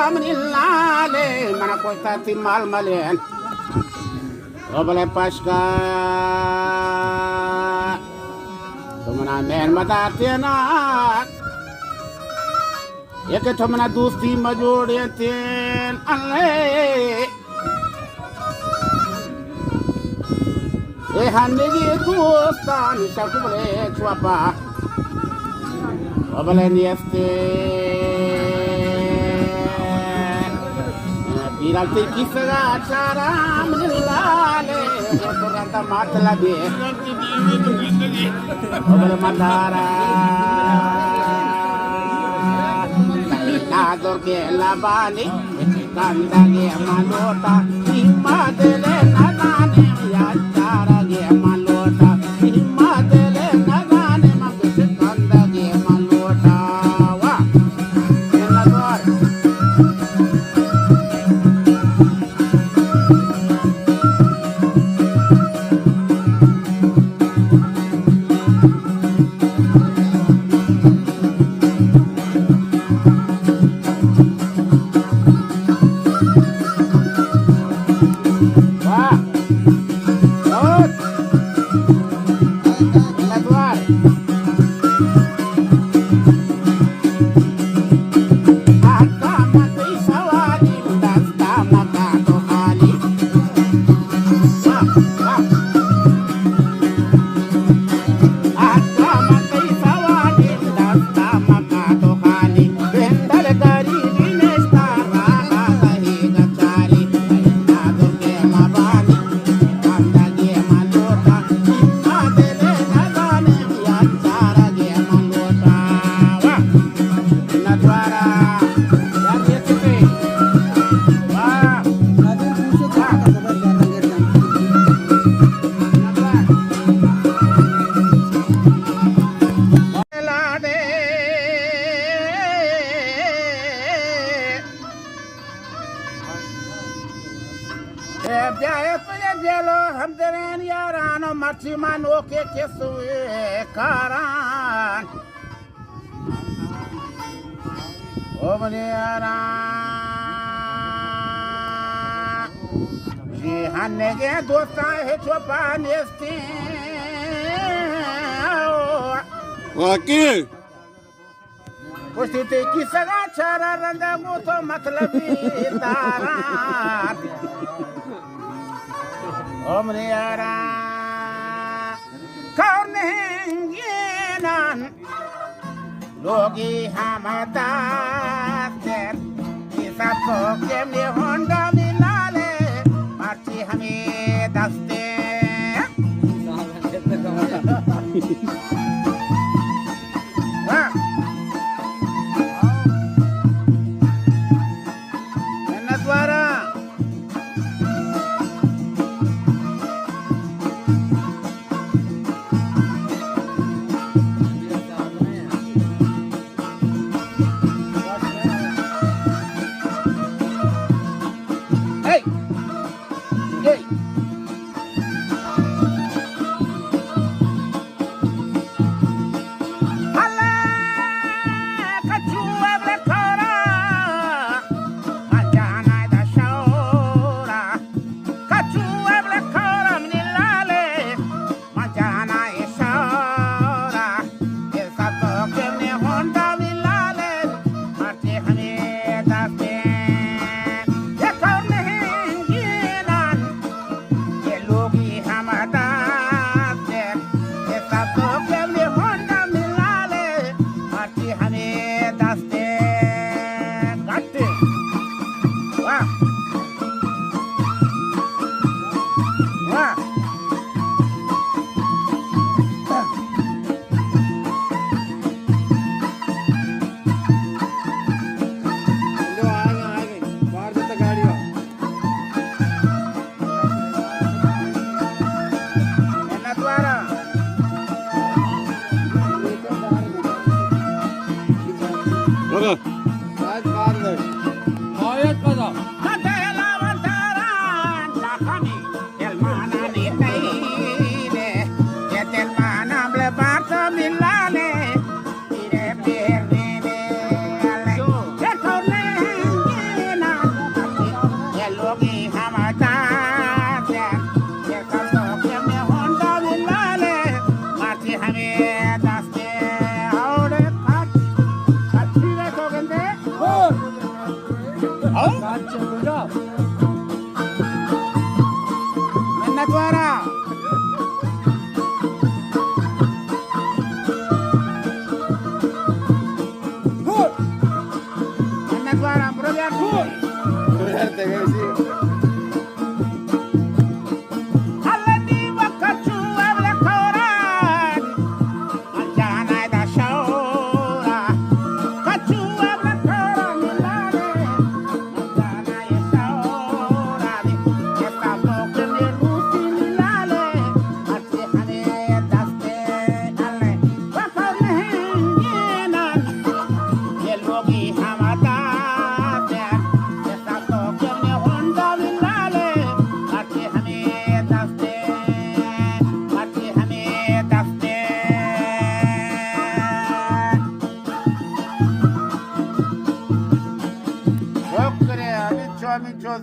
من اللالي من كوستاتي مال ملين وبلا باشكا تمنا مين مدارتنا يك تمنا دوستي مجوريتين الله هنيجي دوستان شكوبلك شوابا وبلا نيستي بيرالتي كيسا شارا من اللالي وبرانتا ماتلابي وبلا مدارا نادور के लाबानी कंदागे मालोटा हिमादले नगाने याचारा गे मालोटा हिमादले नगाने मगस कंदागे मालोटा वा नगोर Mano que sue caran o maniera ji hanne ge dosta he chopani esti वाकई उसी ते की सगा चारा रंगा वो तो मतलबी तारा o maniera Karnenginan Logi hamata ter Isa pokem ni honda milale Marchi hame daste Wah Enadwara منك ورا منك ورا بروديان فول الذي وقته قبل الكوران الجانا إذا شورا قته قبل الكوران ملالي الجانا يشورا يستعطوك من روسي ملالي أتيحني دستي علي وقرنهن جينا يلوغي حمداتي يستعطوك من هندا ملالي أتيحني دستي أتيحني دستي شكرا منشو